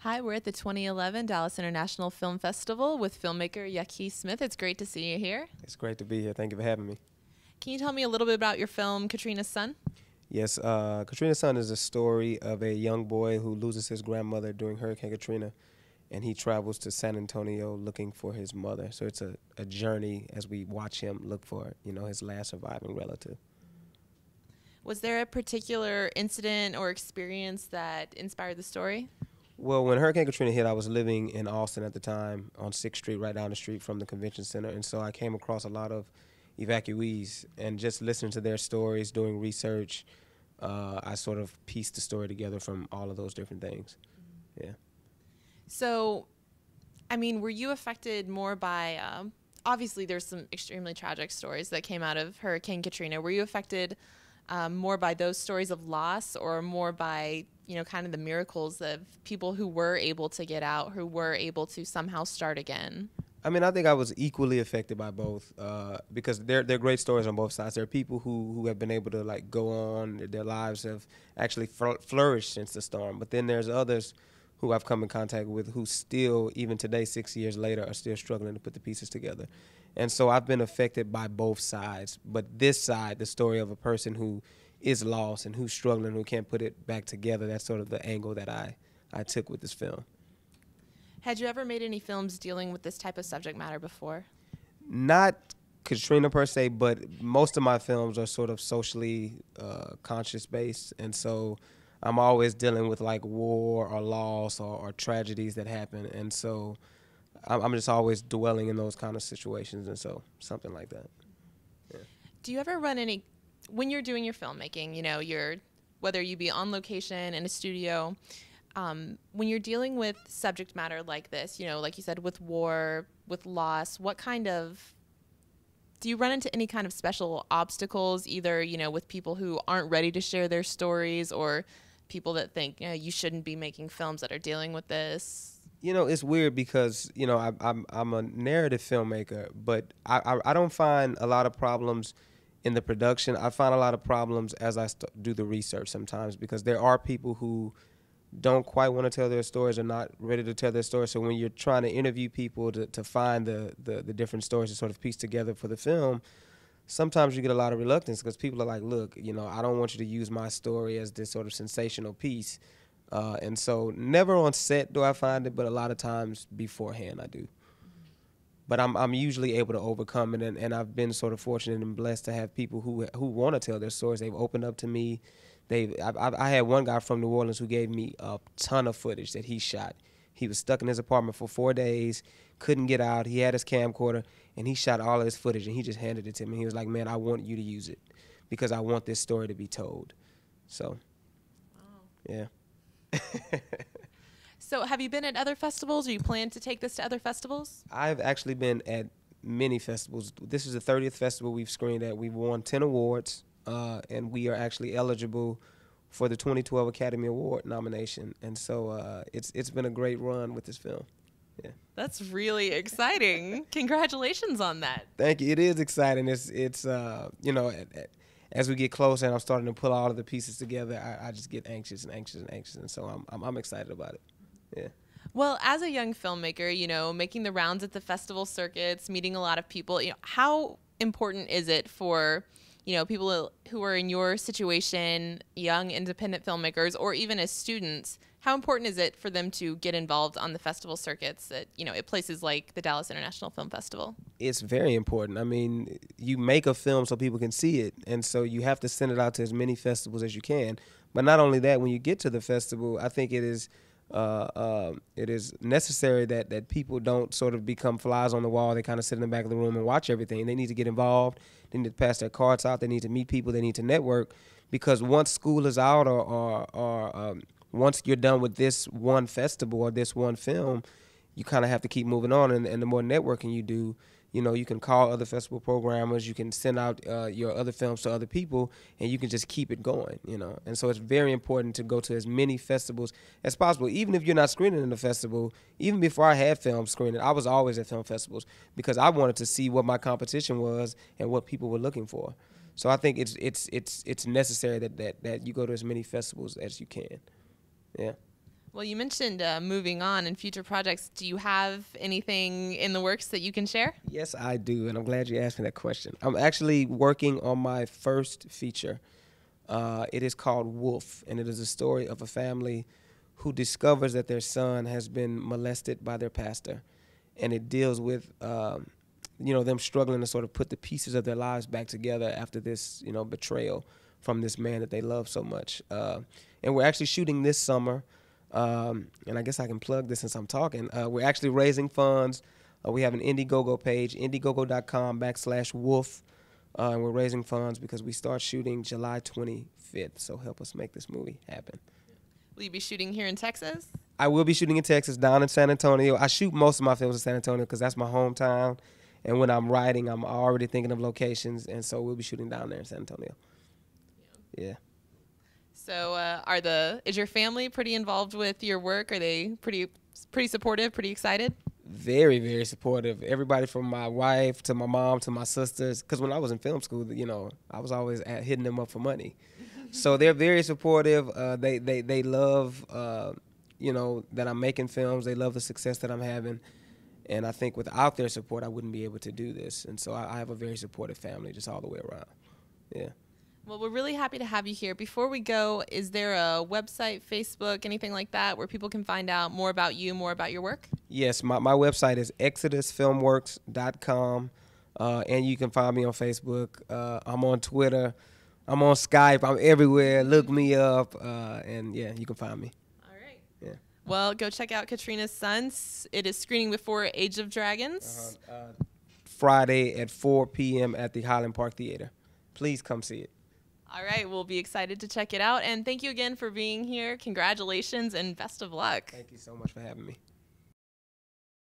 Hi, we're at the 2011 Dallas International Film Festival with filmmaker Yaki Smith. It's great to see you here. It's great to be here. Thank you for having me. Can you tell me a little bit about your film, Katrina's Son? Yes, Katrina's Son is a story of a young boy who loses his grandmother during Hurricane Katrina, and he travels to San Antonio looking for his mother. So it's a journey as we watch him look for, his last surviving relative. Was there a particular incident or experience that inspired the story? Well, when Hurricane Katrina hit, I was living in Austin at the time on 6th Street, right down the street from the convention center. And so I came across a lot of evacuees, and just listening to their stories, doing research, I sort of pieced the story together from all of those different things. Yeah. So, were you affected more by, obviously there's some extremely tragic stories that came out of Hurricane Katrina. Were you affected more by those stories of loss, or more by, kind of the miracles of people who were able to get out, who were able to somehow start again? I think I was equally affected by both, because they're great stories on both sides. There are people who have been able to go on, their lives have actually flourished since the storm. But then there's others who I've come in contact with who still, even today, 6 years later, are still struggling to put the pieces together. And so I've been affected by both sides. But this side, the story of a person who is lost and who's struggling, who can't put it back together, that's sort of the angle that I took with this film. Had you ever made any films dealing with this type of subject matter before? Not Katrina per se, but most of my films are sort of socially conscious based, and so I'm always dealing with war or loss or tragedies that happen, and so I'm just always dwelling in those kind of situations, and so something like that. Yeah. Do you ever run any, when you're doing your filmmaking, whether you be on location in a studio, when you're dealing with subject matter like this, like you said, with war, with loss, do you run into any kind of special obstacles, either, with people who aren't ready to share their stories, or people that think, you shouldn't be making films that are dealing with this? It's weird because, I'm a narrative filmmaker, but I don't find a lot of problems in the production. I find a lot of problems as I do the research sometimes, because there are people who don't quite want to tell their stories or not ready to tell their stories. So when you're trying to interview people to find the different stories to sort of piece together for the film, sometimes you get a lot of reluctance because people are like, look, I don't want you to use my story as this sort of sensational piece. And so never on set do I find it, but a lot of times beforehand I do. But I'm usually able to overcome it, and I've been sort of fortunate and blessed to have people who want to tell their stories. They've opened up to me. I had one guy from New Orleans who gave me a ton of footage that he shot. He was stuck in his apartment for 4 days, couldn't get out. He had his camcorder, and he shot all of his footage, and he just handed it to me. He was like, man, I want you to use it because I want this story to be told. So, wow. Yeah. So have you been at other festivals, or you plan to take this to other festivals? I've actually been at many festivals. This is the 30th festival we've screened at. We've won 10 awards. And we are actually eligible for the 2012 Academy Award nomination. And so it's been a great run with this film. Yeah. That's really exciting. Congratulations on that. Thank you. It is exciting. It's as we get closer and I'm starting to pull all of the pieces together, I just get anxious. And so I'm excited about it. Yeah. Well, as a young filmmaker, making the rounds at the festival circuits, meeting a lot of people, how important is it for people who are in your situation, young independent filmmakers, or even as students, how important is it for them to get involved on the festival circuits at, at places like the Dallas International Film Festival? It's very important. You make a film so people can see it, and so you have to send it out to as many festivals as you can. But not only that, when you get to the festival, I think it is necessary that people don't sort of become flies on the wall. They kind of sit in the back of the room and watch everything. They need to get involved. They need to pass their cards out. They need to meet people. They need to network, because once school is out or once you're done with this one festival or this one film, you kind of have to keep moving on. And the more networking you do, you can call other festival programmers, you can send out your other films to other people, and you can just keep it going, And so it's very important to go to as many festivals as possible. Even if you're not screening in the festival, even before I had film screening, I was always at film festivals because I wanted to see what my competition was and what people were looking for. So I think it's necessary that you go to as many festivals as you can. Yeah. Well, you mentioned moving on and future projects. Do you have anything in the works that you can share? Yes, I do, and I'm glad you asked me that question. I'm actually working on my first feature. It is called Wolf, and it is a story of a family who discovers that their son has been molested by their pastor, and it deals with them struggling to sort of put the pieces of their lives back together after this betrayal from this man that they love so much. And we're actually shooting this summer. And I guess I can plug this since I'm talking. We're actually raising funds. We have an Indiegogo page, indiegogo.com/wolf. And we're raising funds because we start shooting July 25th. So help us make this movie happen. Will you be shooting here in Texas? I will be shooting in Texas, down in San Antonio. I shoot most of my films in San Antonio because that's my hometown. And when I'm writing, I'm already thinking of locations. And so we'll be shooting down there in San Antonio. Yeah. So is your family pretty involved with your work? Are they pretty supportive, pretty excited? Very, very supportive. Everybody from my wife to my mom to my sisters. Because when I was in film school, I was always hitting them up for money. So they're very supportive. They love, that I'm making films. They love the success that I'm having. And I think without their support, I wouldn't be able to do this. And so I have a very supportive family just all the way around. Yeah. Well, we're really happy to have you here. Before we go, is there a website, Facebook, anything like that where people can find out more about you, more about your work? Yes, my website is exodusfilmworks.com, and you can find me on Facebook. I'm on Twitter. I'm on Skype. I'm everywhere. Look me up, and, yeah, you can find me. All right. Yeah. Well, go check out Katrina's Sons. It is screening before Age of Dragons. Friday at 4 p.m. at the Highland Park Theater. Please come see it. All right, we'll be excited to check it out. And thank you again for being here. Congratulations and best of luck. Thank you so much for having me.